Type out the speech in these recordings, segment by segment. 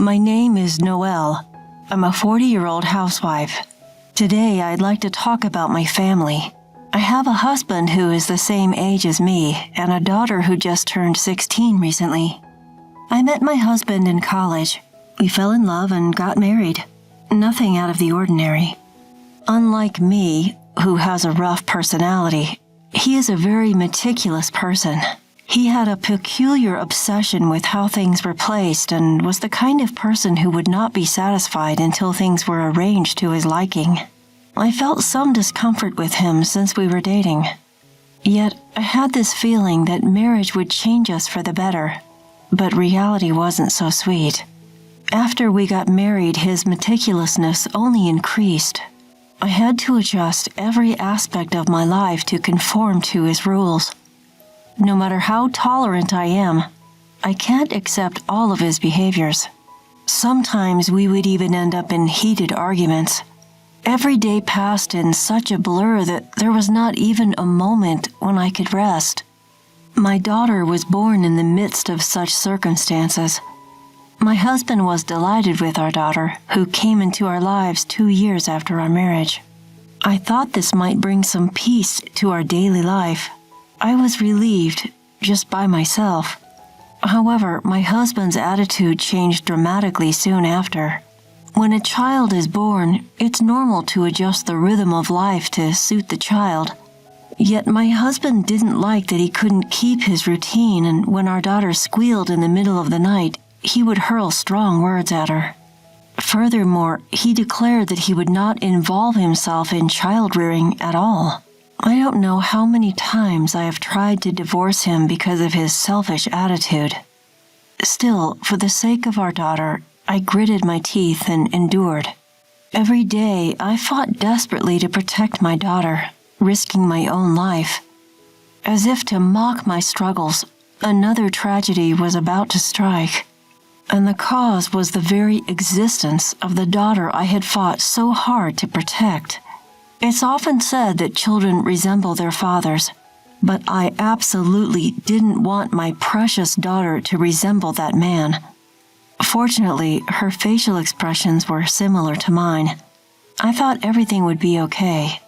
My name is Noelle. I'm a 40-year-old housewife. Today, I'd like to talk about my family. I have a husband who is the same age as me and a daughter who just turned 16 recently. I met my husband in college. We fell in love and got married. Nothing out of the ordinary. Unlike me, who has a rough personality, he is a very meticulous person. He had a peculiar obsession with how things were placed and was the kind of person who would not be satisfied until things were arranged to his liking. I felt some discomfort with him since we were dating. Yet, I had this feeling that marriage would change us for the better, but reality wasn't so sweet. After we got married, his meticulousness only increased. I had to adjust every aspect of my life to conform to his rules. No matter how tolerant I am, I can't accept all of his behaviors. Sometimes we would even end up in heated arguments. Every day passed in such a blur that there was not even a moment when I could rest. My daughter was born in the midst of such circumstances. My husband was delighted with our daughter, who came into our lives 2 years after our marriage. I thought this might bring some peace to our daily life. I was relieved, just by myself. However, my husband's attitude changed dramatically soon after. When a child is born, it's normal to adjust the rhythm of life to suit the child. Yet my husband didn't like that he couldn't keep his routine, and when our daughter squealed in the middle of the night, he would hurl strong words at her. Furthermore, he declared that he would not involve himself in child-rearing at all. I don't know how many times I have tried to divorce him because of his selfish attitude. Still, for the sake of our daughter, I gritted my teeth and endured. Every day, I fought desperately to protect my daughter, risking my own life. As if to mock my struggles, another tragedy was about to strike. And the cause was the very existence of the daughter I had fought so hard to protect. It's often said that children resemble their fathers, but I absolutely didn't want my precious daughter to resemble that man. Fortunately, her facial expressions were similar to mine. I thought everything would be okay.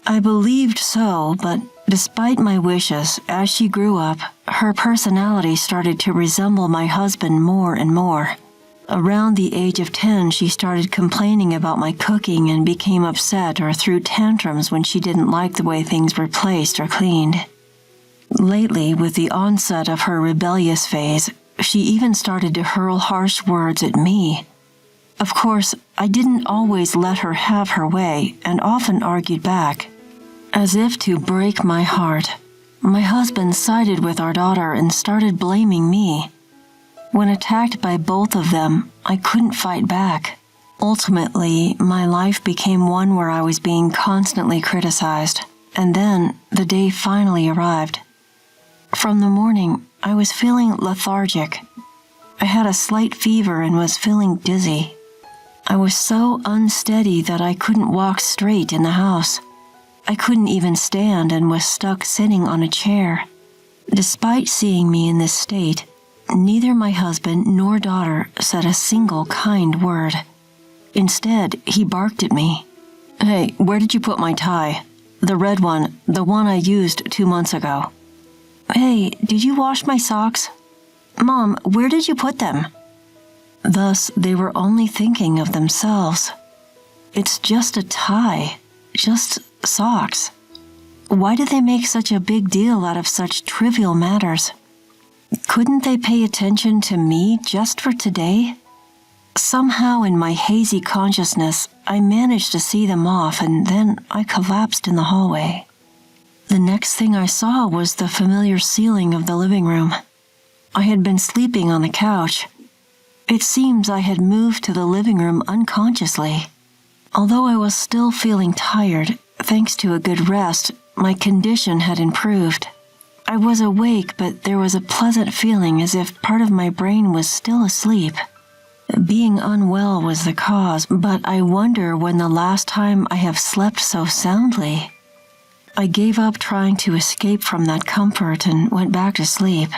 I believed so, but despite my wishes, as she grew up, her personality started to resemble my husband more and more. Around the age of 10, she started complaining about my cooking and became upset or threw tantrums when she didn't like the way things were placed or cleaned. Lately, with the onset of her rebellious phase, she even started to hurl harsh words at me. Of course, I didn't always let her have her way and often argued back. As if to break my heart, my husband sided with our daughter and started blaming me. When attacked by both of them, I couldn't fight back. Ultimately, my life became one where I was being constantly criticized, and then the day finally arrived. From the morning, I was feeling lethargic. I had a slight fever and was feeling dizzy. I was so unsteady that I couldn't walk straight in the house. I couldn't even stand and was stuck sitting on a chair. Despite seeing me in this state, neither my husband nor daughter said a single kind word. Instead, he barked at me. "Hey, where did you put my tie? The red one, the one I used 2 months ago." "Hey, did you wash my socks?" "Mom, where did you put them?" Thus, they were only thinking of themselves. It's just a tie, just socks. Why do they make such a big deal out of such trivial matters? Couldn't they pay attention to me just for today? Somehow in my hazy consciousness, I managed to see them off, and then I collapsed in the hallway. The next thing I saw was the familiar ceiling of the living room. I had been sleeping on the couch. It seems I had moved to the living room unconsciously. Although I was still feeling tired, thanks to a good rest, my condition had improved. I was awake, but there was a pleasant feeling as if part of my brain was still asleep. Being unwell was the cause, but I wonder when the last time I have slept so soundly. I gave up trying to escape from that comfort and went back to sleep.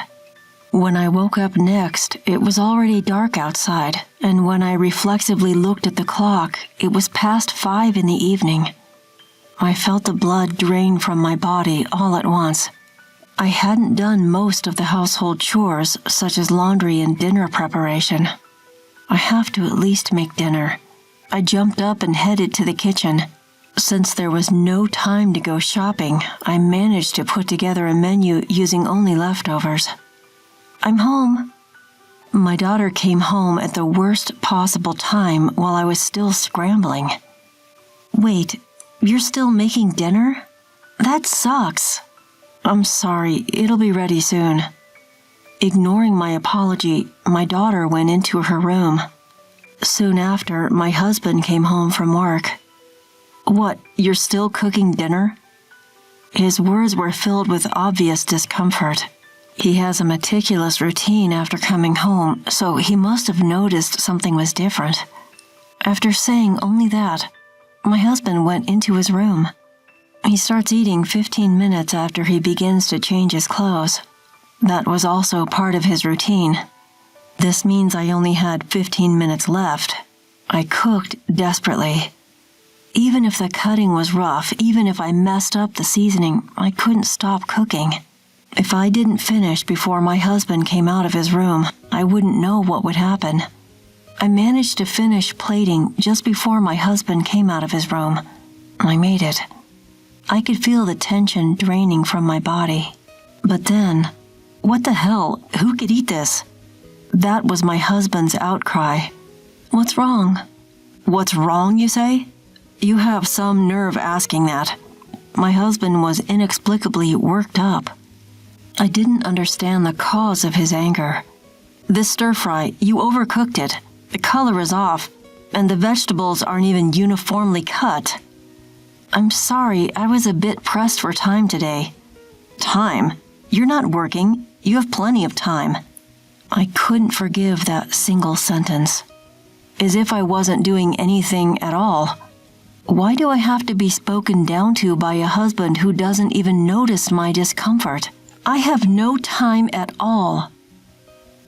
When I woke up next, it was already dark outside, and when I reflexively looked at the clock, it was past 5 in the evening. I felt the blood drain from my body all at once. I hadn't done most of the household chores, such as laundry and dinner preparation. I have to at least make dinner. I jumped up and headed to the kitchen. Since there was no time to go shopping, I managed to put together a menu using only leftovers. "I'm home." My daughter came home at the worst possible time while I was still scrambling. "Wait, you're still making dinner? That sucks." "I'm sorry, it'll be ready soon." Ignoring my apology, my daughter went into her room. Soon after, my husband came home from work. "What, you're still cooking dinner?" His words were filled with obvious discomfort. He has a meticulous routine after coming home, so he must have noticed something was different. After saying only that, my husband went into his room. He starts eating 15 minutes after he begins to change his clothes. That was also part of his routine. This means I only had 15 minutes left. I cooked desperately. Even if the cutting was rough, even if I messed up the seasoning, I couldn't stop cooking. If I didn't finish before my husband came out of his room, I wouldn't know what would happen. I managed to finish plating just before my husband came out of his room. I made it. I could feel the tension draining from my body. But then, what the hell? Who could eat this? That was my husband's outcry. "What's wrong?" "What's wrong, you say?" You have some nerve asking that. My husband was inexplicably worked up. I didn't understand the cause of his anger. "This stir-fry, you overcooked it. The color is off, and the vegetables aren't even uniformly cut." "I'm sorry, I was a bit pressed for time today." "Time? You're not working. You have plenty of time." I couldn't forgive that single sentence. As if I wasn't doing anything at all. Why do I have to be spoken down to by a husband who doesn't even notice my discomfort? I have no time at all.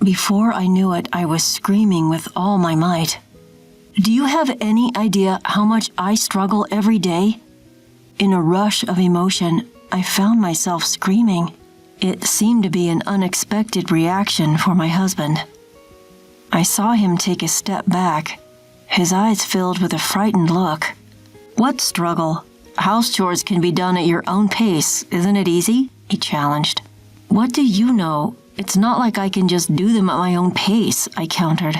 Before I knew it, I was screaming with all my might. Do you have any idea how much I struggle every day? In a rush of emotion, I found myself screaming. It seemed to be an unexpected reaction for my husband. I saw him take a step back, his eyes filled with a frightened look. "What struggle? House chores can be done at your own pace, isn't it easy?" he challenged. "What do you know? It's not like I can just do them at my own pace," I countered.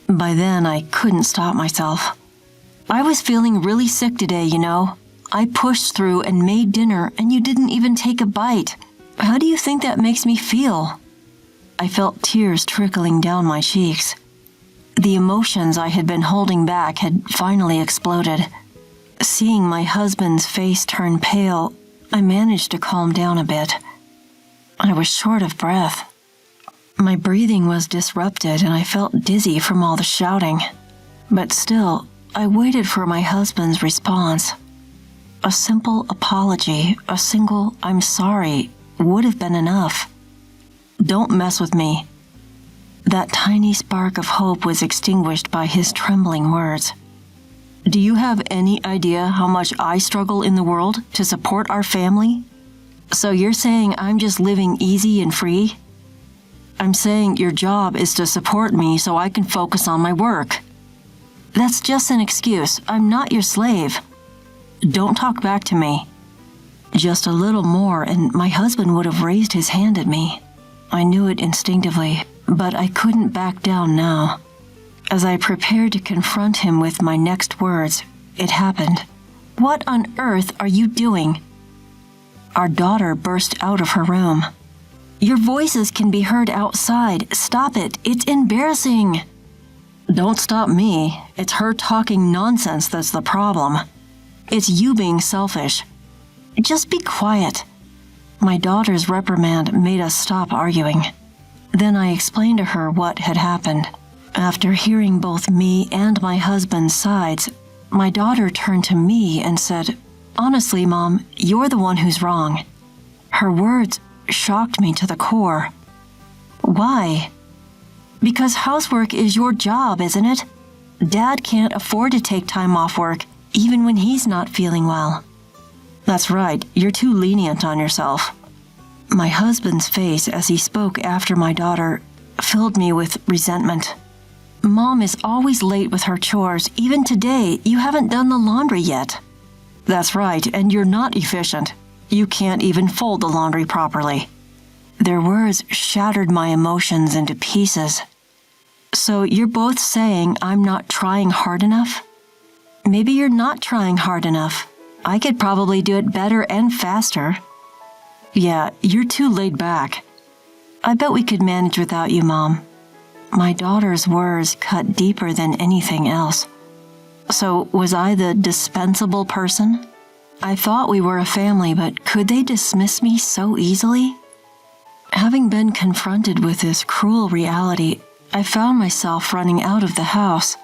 By then, I couldn't stop myself. "I was feeling really sick today, you know. I pushed through and made dinner, and you didn't even take a bite. How do you think that makes me feel?" I felt tears trickling down my cheeks. The emotions I had been holding back had finally exploded. Seeing my husband's face turn pale, I managed to calm down a bit. I was short of breath. My breathing was disrupted and I felt dizzy from all the shouting. But still, I waited for my husband's response. A simple apology, a single "I'm sorry" would have been enough. "Don't mess with me." That tiny spark of hope was extinguished by his trembling words. "Do you have any idea how much I struggle in the world to support our family? So you're saying I'm just living easy and free? I'm saying your job is to support me so I can focus on my work. That's just an excuse. I'm not your slave. Don't talk back to me." Just a little more and my husband would have raised his hand at me. I knew it instinctively, but I couldn't back down now. As I prepared to confront him with my next words, it happened. "What on earth are you doing?" Our daughter burst out of her room. "Your voices can be heard outside. Stop it. It's embarrassing." "Don't stop me. It's her talking nonsense that's the problem. It's you being selfish." "Just be quiet." My daughter's reprimand made us stop arguing. Then I explained to her what had happened. After hearing both me and my husband's sides, my daughter turned to me and said, "Honestly, Mom, you're the one who's wrong." Her words shocked me to the core. "Why?" Because housework is your job, isn't it? Dad can't afford to take time off work, even when he's not feeling well. That's right, you're too lenient on yourself. My husband's face as he spoke after my daughter filled me with resentment. Mom is always late with her chores. Even today, you haven't done the laundry yet. That's right, and you're not efficient. You can't even fold the laundry properly. Their words shattered my emotions into pieces. So you're both saying I'm not trying hard enough? Maybe you're not trying hard enough. I could probably do it better and faster. Yeah, you're too laid back. I bet we could manage without you, Mom. My daughter's words cut deeper than anything else. So was I the dispensable person? I thought we were a family, but could they dismiss me so easily? Having been confronted with this cruel reality, I found myself running out of the house.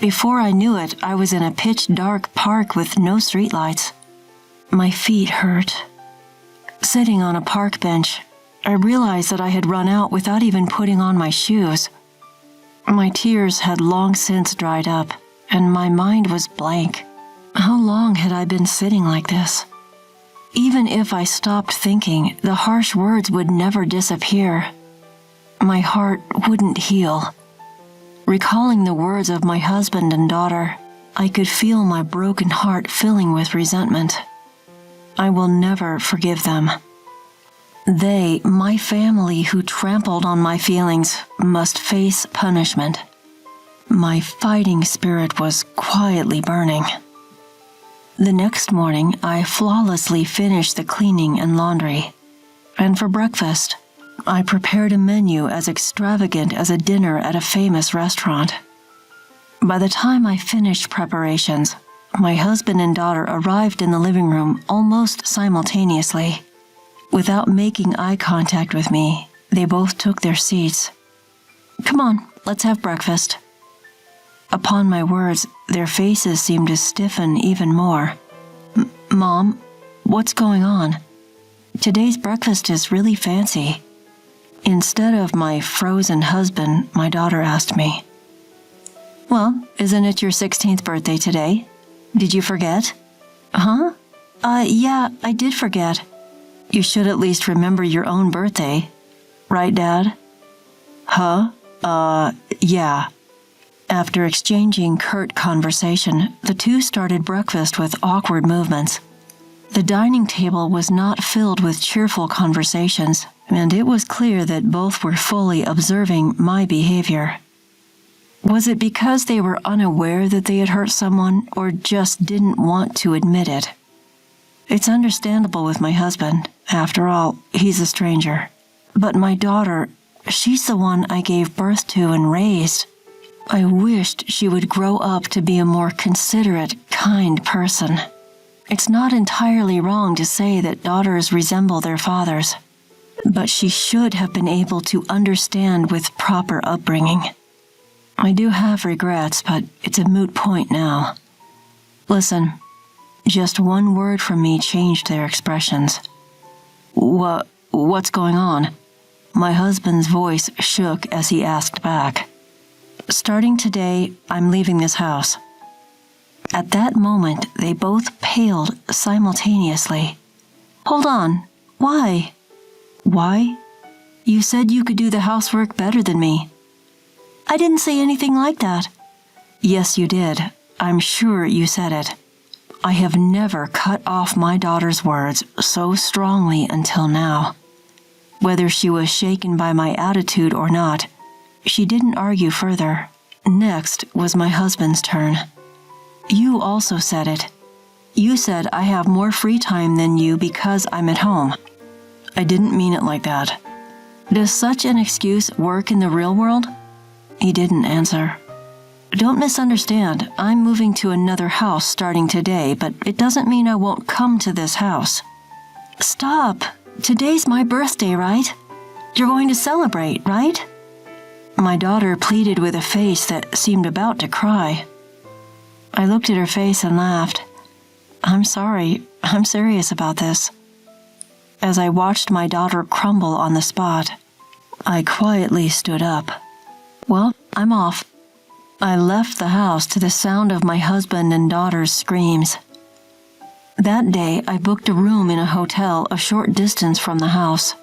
Before I knew it, I was in a pitch-dark park with no streetlights. My feet hurt. Sitting on a park bench, I realized that I had run out without even putting on my shoes. My tears had long since dried up, and my mind was blank. How long had I been sitting like this? Even if I stopped thinking, the harsh words would never disappear. My heart wouldn't heal. Recalling the words of my husband and daughter, I could feel my broken heart filling with resentment. I will never forgive them. They, my family who trampled on my feelings, must face punishment. My fighting spirit was quietly burning. The next morning, I flawlessly finished the cleaning and laundry. And for breakfast, I prepared a menu as extravagant as a dinner at a famous restaurant. By the time I finished preparations, my husband and daughter arrived in the living room almost simultaneously. Without making eye contact with me, they both took their seats. Come on, let's have breakfast. Upon my words, their faces seemed to stiffen even more. Mom, what's going on? Today's breakfast is really fancy. Instead of my frozen husband, my daughter asked me. Well, isn't it your 16th birthday today? Did you forget? Huh? Yeah, I did forget. You should at least remember your own birthday. Right, Dad? Huh? Yeah. After exchanging curt conversation, the two started breakfast with awkward movements. The dining table was not filled with cheerful conversations, and it was clear that both were fully observing my behavior. Was it because they were unaware that they had hurt someone, or just didn't want to admit it? It's understandable with my husband. After all, he's a stranger. But my daughter, she's the one I gave birth to and raised. I wished she would grow up to be a more considerate, kind person. It's not entirely wrong to say that daughters resemble their fathers, but she should have been able to understand with proper upbringing. I do have regrets, but it's a moot point now. Listen, just one word from me changed their expressions. What's going on? My husband's voice shook as he asked back. Starting today, I'm leaving this house. At that moment, they both paled simultaneously. Hold on. Why? Why? You said you could do the housework better than me. I didn't say anything like that. Yes, you did. I'm sure you said it. I have never cut off my daughter's words so strongly until now. Whether she was shaken by my attitude or not, she didn't argue further. Next was my husband's turn. You also said it. You said I have more free time than you because I'm at home. I didn't mean it like that. Does such an excuse work in the real world? He didn't answer. Don't misunderstand. I'm moving to another house starting today, but it doesn't mean I won't come to this house. Stop. Today's my birthday, right? You're going to celebrate, right? My daughter pleaded with a face that seemed about to cry. I looked at her face and laughed. I'm sorry. I'm serious about this. As I watched my daughter crumble on the spot, I quietly stood up. Well, I'm off. I left the house to the sound of my husband and daughter's screams. That day, I booked a room in a hotel a short distance from the house.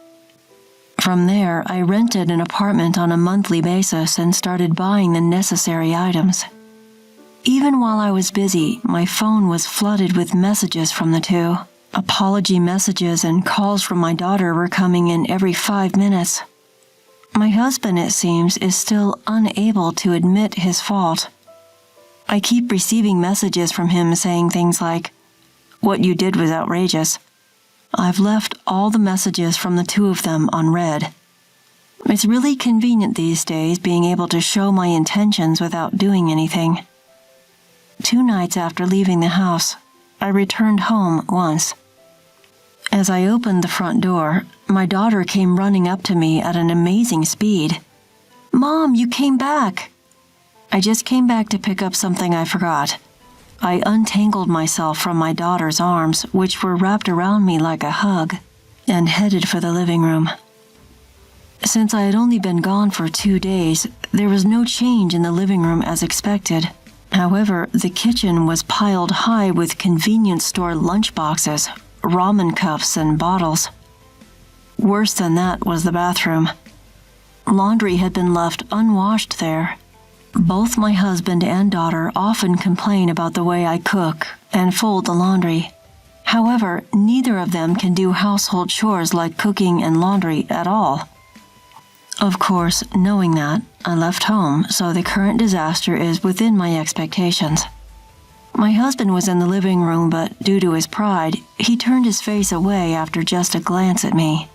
From there, I rented an apartment on a monthly basis and started buying the necessary items. Even while I was busy, my phone was flooded with messages from the two. Apology messages and calls from my daughter were coming in every 5 minutes. My husband, it seems, is still unable to admit his fault. I keep receiving messages from him saying things like, "What you did was outrageous." I've left all the messages from the two of them unread. It's really convenient these days being able to show my intentions without doing anything. 2 nights after leaving the house, I returned home once. As I opened the front door, my daughter came running up to me at an amazing speed. "Mom, you came back." "I just came back to pick up something I forgot." I untangled myself from my daughter's arms, which were wrapped around me like a hug, and headed for the living room. Since I had only been gone for 2 days, there was no change in the living room as expected. However, the kitchen was piled high with convenience store lunchboxes, ramen cups, and bottles. Worse than that was the bathroom. Laundry had been left unwashed there. Both my husband and daughter often complain about the way I cook and fold the laundry. However, neither of them can do household chores like cooking and laundry at all. Of course, knowing that, I left home, so the current disaster is within my expectations. My husband was in the living room, but due to his pride, he turned his face away after just a glance at me.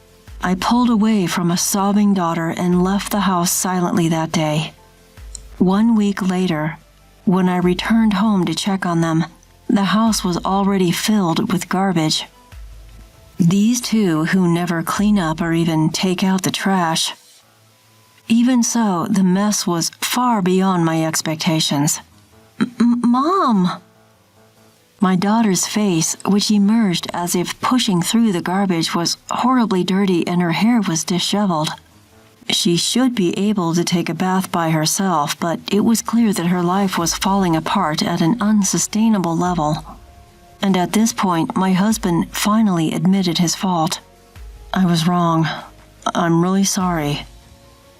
I pulled away from a sobbing daughter and left the house silently that day. 1 week later, when I returned home to check on them, the house was already filled with garbage. These two who never clean up or even take out the trash. Even so, the mess was far beyond my expectations. "Mom!" My daughter's face, which emerged as if pushing through the garbage, was horribly dirty and her hair was disheveled. She should be able to take a bath by herself, but it was clear that her life was falling apart at an unsustainable level. And at this point, my husband finally admitted his fault. "I was wrong. I'm really sorry."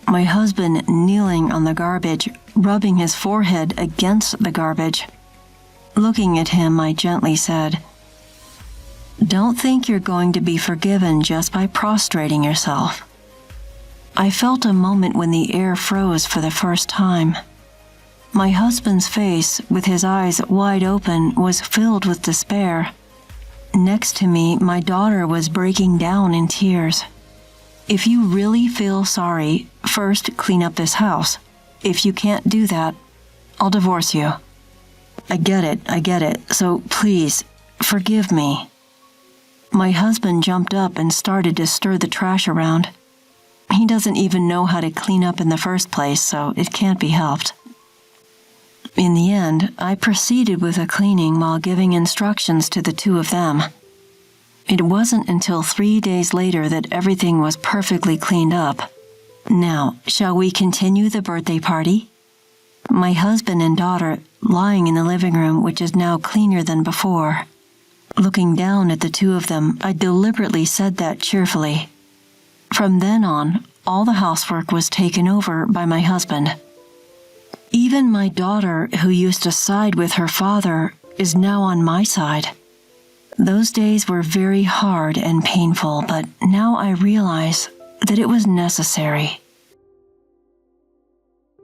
My husband kneeling on the garbage, rubbing his forehead against the garbage. Looking at him, I gently said, "Don't think you're going to be forgiven just by prostrating yourself." I felt a moment when the air froze for the first time. My husband's face, with his eyes wide open, was filled with despair. Next to me, my daughter was breaking down in tears. "If you really feel sorry, first clean up this house. If you can't do that, I'll divorce you." I get it, so please, forgive me." My husband jumped up and started to stir the trash around. He doesn't even know how to clean up in the first place, so it can't be helped. In the end, I proceeded with the cleaning while giving instructions to the two of them. It wasn't until 3 days later that everything was perfectly cleaned up. Now, shall we continue the birthday party? My husband and daughter lying in the living room, which is now cleaner than before. Looking down at the two of them, I deliberately said that cheerfully. From then on, all the housework was taken over by my husband. Even my daughter, who used to side with her father, is now on my side. Those days were very hard and painful, but now I realize that it was necessary.